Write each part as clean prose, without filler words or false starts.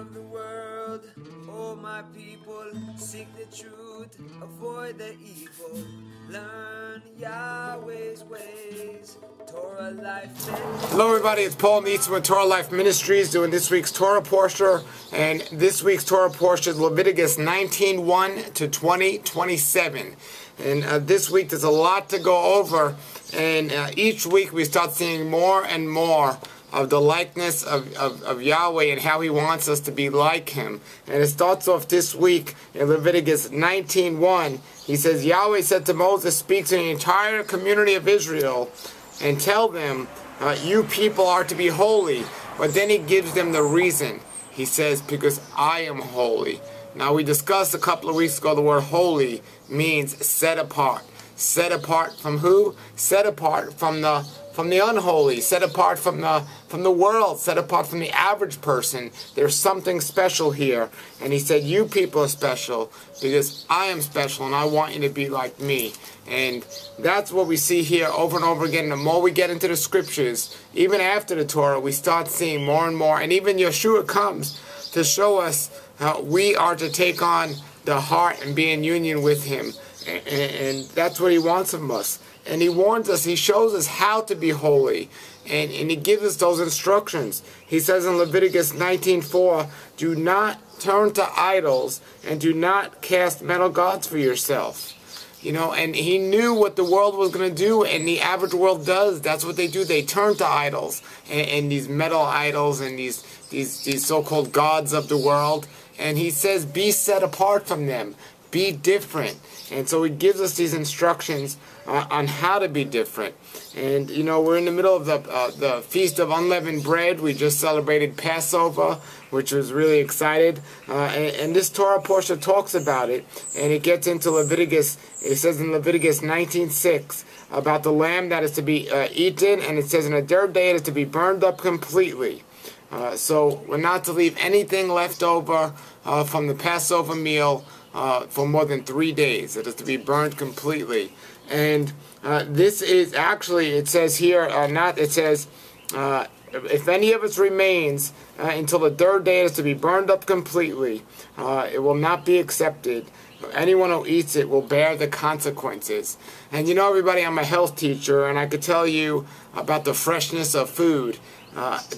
of the world. Oh, my people, seek the truth, avoid the evil. Learn Yahweh's ways. Torah Life Ministries. Hello everybody, it's Paul Neitzel with Torah Life Ministries doing this week's Torah Parashah, and this week's Torah Parashah is Leviticus 19:1 to 20:27. And this week there's a lot to go over, and each week we start seeing more and more of the likeness of Yahweh and how He wants us to be like Him. And it starts off this week in Leviticus 19:1. He says, Yahweh said to Moses, speak to the entire community of Israel and tell them, you people are to be holy. But then He gives them the reason. He says, because I am holy. Now we discussed a couple of weeks ago the word holy means set apart. Set apart from who? Set apart from the unholy, set apart from the world, set apart from the average person. There's something special here. And He said, you people are special because I am special and I want you to be like me. And that's what we see here over and over again. The more we get into the scriptures, even after the Torah, we start seeing more and more. And even Yeshua comes to show us how we are to take on the heart and be in union with Him. And that's what He wants from us. And He warns us, He shows us how to be holy. And He gives us those instructions. He says in Leviticus 19:4, do not turn to idols and do not cast metal gods for yourself. You know, and He knew what the world was going to do, and the average world does. That's what they do. They turn to idols and these metal idols and these so-called gods of the world. And He says, be set apart from them. Be different. And so He gives us these instructions on how to be different. And, you know, we're in the middle of the Feast of Unleavened Bread. We just celebrated Passover, which was really excited. And this Torah portion talks about it. And it gets into Leviticus. It says in Leviticus 19:6 about the lamb that is to be eaten. And it says in the third day it is to be burned up completely. So we're not to leave anything left over from the Passover meal for more than 3 days. It is to be burned completely. And this is actually, it says here, if any of it remains until the third day, it is to be burned up completely. It will not be accepted. Anyone who eats it will bear the consequences. And you know, everybody, I'm a health teacher, and I could tell you about the freshness of food.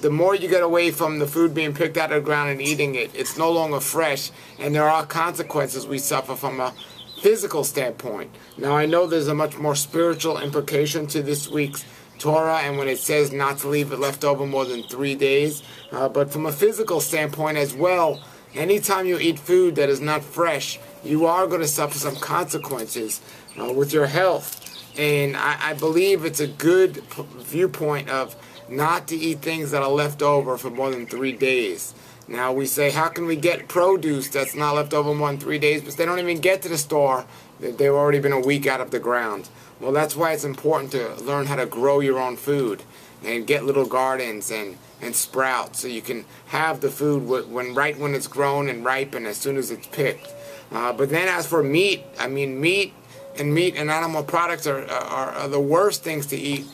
The more you get away from the food being picked out of the ground and eating it, it's no longer fresh, and there are consequences we suffer from a physical standpoint. Now, I know there's a much more spiritual implication to this week's Torah, and when it says not to leave it left over more than 3 days, but from a physical standpoint as well, anytime you eat food that is not fresh, you are going to suffer some consequences with your health. And I believe it's a good viewpoint of not to eat things that are left over for more than 3 days. Now we say, how can we get produce that's not left over more than 3 days? But they don't even get to the store. They've already been a week out of the ground. Well, that's why it's important to learn how to grow your own food and get little gardens and sprout, so you can have the food right when it's grown and ripe and as soon as it's picked. But then as for meat, I mean, meat and animal products are the worst things to eat.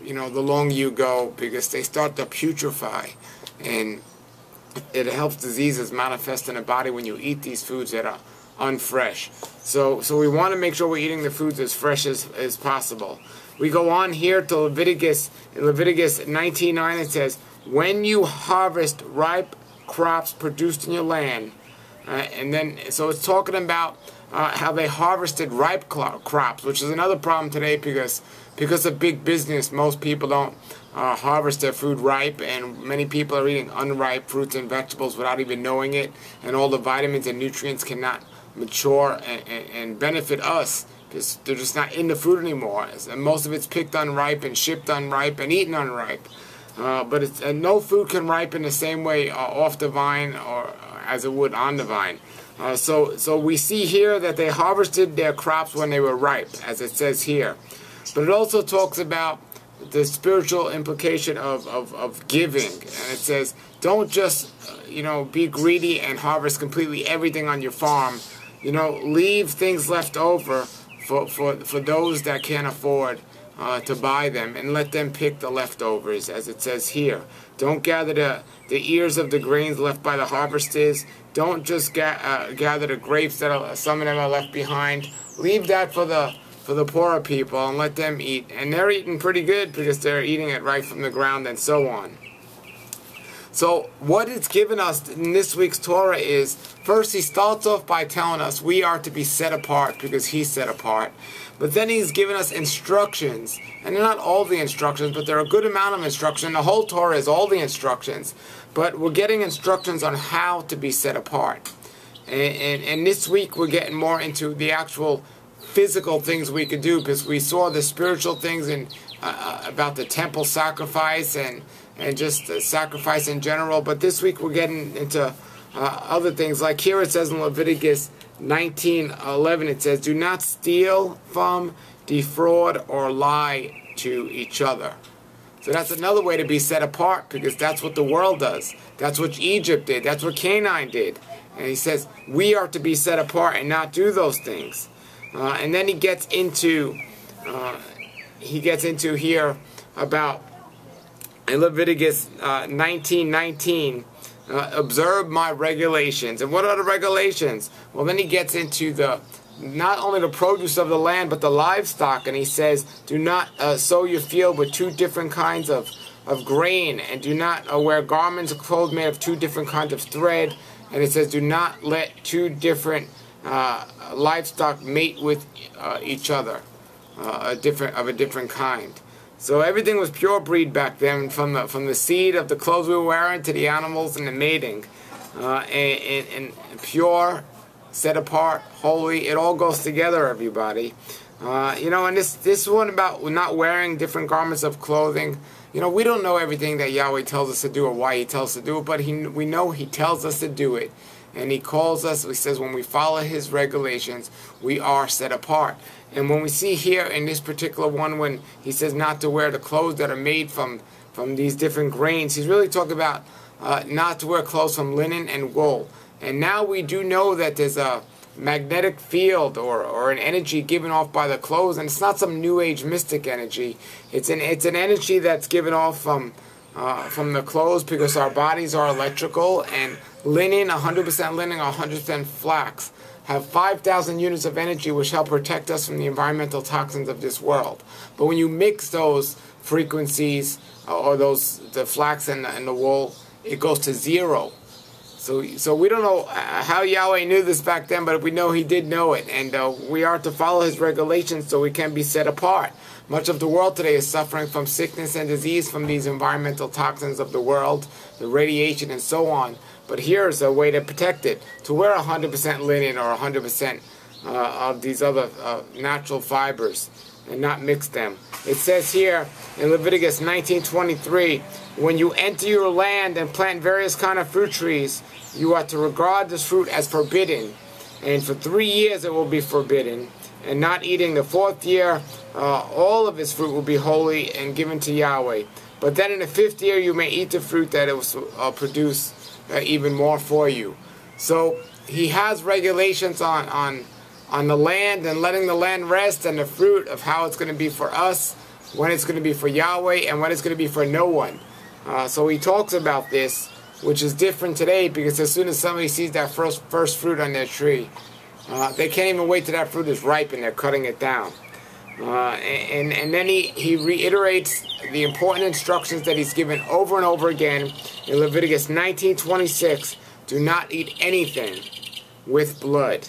You know, the longer you go, because they start to putrefy, and it helps diseases manifest in the body when you eat these foods that are unfresh. So we want to make sure we're eating the foods as fresh as possible. We go on here to Leviticus. In Leviticus 19:9 it says, when you harvest ripe crops produced in your land, and then so it's talking about how they harvested ripe crops, which is another problem today because of big business. Most people don't harvest their food ripe, and many people are eating unripe fruits and vegetables without even knowing it, and all the vitamins and nutrients cannot mature and benefit us because they're just not in the food anymore. And most of it's picked unripe and shipped unripe and eaten unripe. But no food can ripen the same way off the vine or as it would on the vine. So we see here that they harvested their crops when they were ripe, as it says here. But it also talks about the spiritual implication of giving. And it says, don't just, be greedy and harvest completely everything on your farm. Leave things left over for those that can't afford to buy them, and let them pick the leftovers, as it says here. Don't gather the ears of the grains left by the harvesters. Don't just gather the grapes that some of them are left behind. Leave that for the poorer people and let them eat. And they're eating pretty good because they're eating it right from the ground and so on. So what it's given us in this week's Torah is, first he starts off by telling us we are to be set apart because he's set apart. But then he's given us instructions. And they're not all the instructions, but they're a good amount of instruction. The whole Torah is all the instructions. But we're getting instructions on how to be set apart. And this week we're getting more into the actual physical things we could do, because we saw the spiritual things and about the temple sacrifice and just the sacrifice in general. But this week we're getting into other things. Like here it says in Leviticus 19:11, it says, do not steal from, defraud, or lie to each other. So that's another way to be set apart, because that's what the world does. That's what Egypt did. That's what Canaan did. And he says we are to be set apart and not do those things. And then he gets into here about in Leviticus 19:19, observe my regulations. And what are the regulations? Well, then he gets into not only the produce of the land, but the livestock. And he says, do not sow your field with two different kinds of grain, and do not wear garments or clothes made of two different kinds of thread. And it says, do not let two different livestock mate with each other, of a different kind. So everything was pure breed back then, from the seed of the clothes we were wearing to the animals and the mating, and pure, set apart, holy. It all goes together, everybody. And this one about not wearing different garments of clothing. We don't know everything that Yahweh tells us to do or why he tells us to do it, but we know he tells us to do it. And he calls us, he says, when we follow his regulations, we are set apart. And when we see here in this particular one, when he says not to wear the clothes that are made from these different grains, he's really talking about not to wear clothes from linen and wool. And now we do know that there's a magnetic field or an energy given off by the clothes, and it's not some new age mystic energy. It's an energy that's given off from the clothes, because our bodies are electrical, and linen, 100% linen or 100% flax, have 5,000 units of energy which help protect us from the environmental toxins of this world. But when you mix those frequencies, or the flax and the wool, it goes to zero. So we don't know how Yahweh knew this back then, but we know he did know it. And we are to follow his regulations so we can be set apart. Much of the world today is suffering from sickness and disease from these environmental toxins of the world, the radiation and so on. But here's a way to protect it, to wear 100% linen or 100% of these other natural fibers and not mix them. It says here in Leviticus 19:23, when you enter your land and plant various kind of fruit trees, you are to regard this fruit as forbidden. And for 3 years it will be forbidden. And not eating the 4th year, all of its fruit will be holy and given to Yahweh. But then in the 5th year you may eat the fruit that it will produce even more for you. So he has regulations on the land and letting the land rest, and the fruit of how it's going to be for us, when it's going to be for Yahweh, and when it's going to be for no one. So he talks about this, which is different today, because as soon as somebody sees that first fruit on their tree, they can't even wait till that fruit is ripe and they're cutting it down. And then he reiterates the important instructions that he's given over and over again in Leviticus 19:26. Do not eat anything with blood.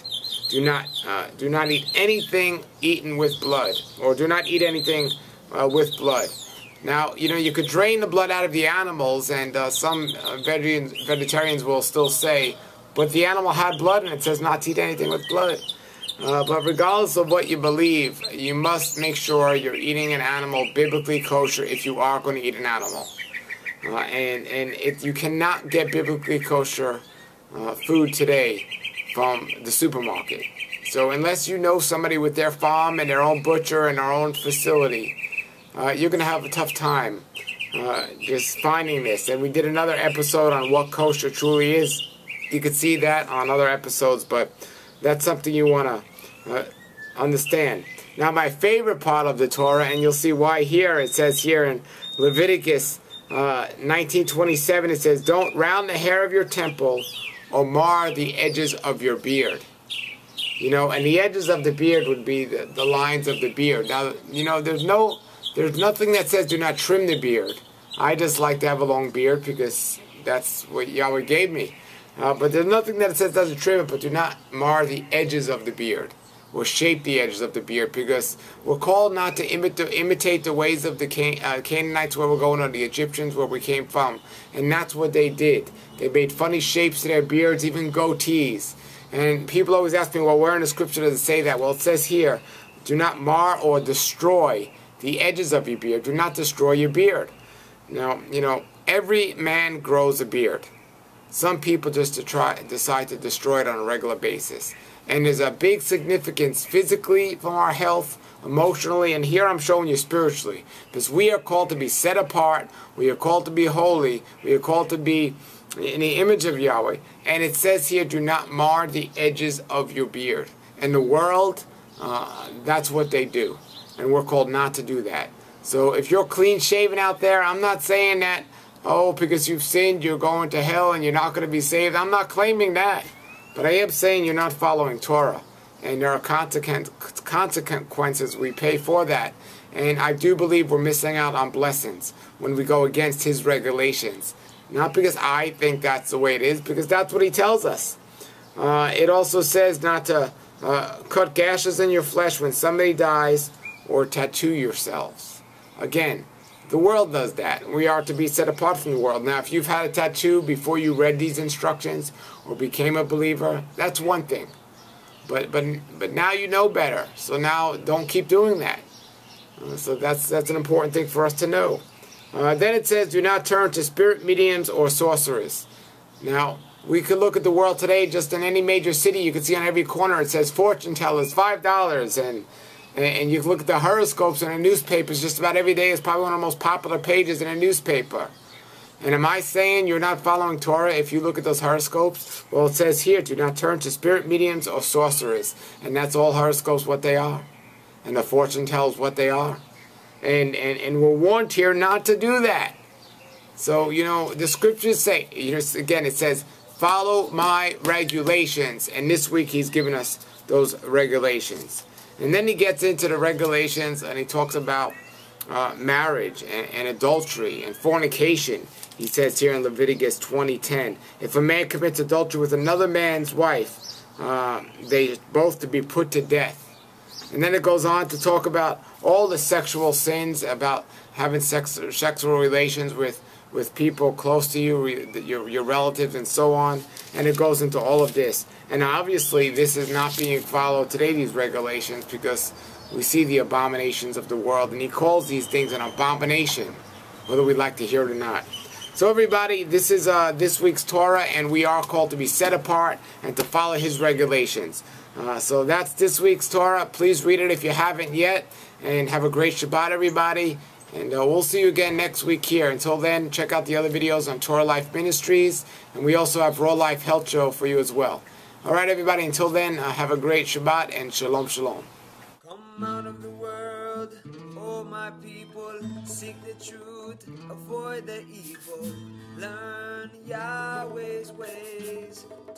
Do not eat anything eaten with blood, or do not eat anything with blood. Now, you could drain the blood out of the animals, and some vegetarians will still say, but the animal had blood, and it says not to eat anything with blood. But regardless of what you believe, you must make sure you're eating an animal biblically kosher if you are going to eat an animal. And if you cannot get biblically kosher food today from the supermarket. So unless you know somebody with their farm and their own butcher and their own facility, you're going to have a tough time just finding this. And we did another episode on what kosher truly is. You could see that on other episodes, but that's something you want to understand. Now, my favorite part of the Torah, and you'll see why here, it says here in Leviticus 19:27, it says, don't round the hair of your temple or mar the edges of your beard. You know, and the edges of the beard would be the lines of the beard. Now, you know, there's nothing that says do not trim the beard. I just like to have a long beard because that's what Yahweh gave me. But there's nothing that says doesn't trim it, but do not mar the edges of the beard or shape the edges of the beard, because we're called not to imitate the ways of the Canaanites where we're going, or the Egyptians where we came from. And that's what they did. They made funny shapes to their beards, even goatees. And people always ask me, well, where in the scripture does it say that? Well, it says here, do not mar or destroy the edges of your beard. Do not destroy your beard. Now, you know, every man grows a beard. Some people just decide to destroy it on a regular basis. And there's a big significance physically from our health, emotionally, and here I'm showing you spiritually. Because we are called to be set apart. We are called to be holy. We are called to be in the image of Yahweh. And it says here, do not mar the edges of your beard. In the world, that's what they do. And we're called not to do that. So if you're clean shaven out there, I'm not saying that, oh, because you've sinned, you're going to hell and you're not going to be saved. I'm not claiming that. But I am saying you're not following Torah. And there are consequences we pay for that. And I do believe we're missing out on blessings when we go against His regulations. Not because I think that's the way it is, because that's what He tells us. It also says not to cut gashes in your flesh when somebody dies, or tattoo yourselves. Again, the world does that. We are to be set apart from the world. Now, if you've had a tattoo before you read these instructions or became a believer, that's one thing. But now you know better. So now don't keep doing that. So that's an important thing for us to know. Then it says, do not turn to spirit mediums or sorcerers. Now, we could look at the world today, just in any major city, you can see on every corner, it says fortune tellers, $5, and you can look at the horoscopes in the newspapers just about every day. It's probably one of the most popular pages in a newspaper. And am I saying you're not following Torah if you look at those horoscopes? Well, it says here, do not turn to spirit mediums or sorcerers. And that's all horoscopes what they are. And the fortune tells what they are. And we're warned here not to do that. So, you know, the scriptures say, again, it says, follow my regulations. And this week he's given us those regulations. And then he gets into the regulations and he talks about marriage and adultery and fornication. He says here in Leviticus 20:10, if a man commits adultery with another man's wife, they both to be put to death. And then it goes on to talk about all the sexual sins, about having sexual relations with people close to you, your relatives and so on. And it goes into all of this. And obviously this is not being followed today, these regulations, because we see the abominations of the world. And he calls these things an abomination, whether we like to hear it or not. So everybody, this is this week's Torah, and we are called to be set apart and to follow His regulations. So that's this week's Torah. Please read it if you haven't yet. And have a great Shabbat, everybody. And we'll see you again next week here. Until then, check out the other videos on Torah Life Ministries. And we also have Raw Life Health Show for you as well. All right, everybody. Until then, have a great Shabbat and Shalom, Shalom. Come out of the world, oh my people, seek the truth, avoid the evil, learn Yahweh's ways.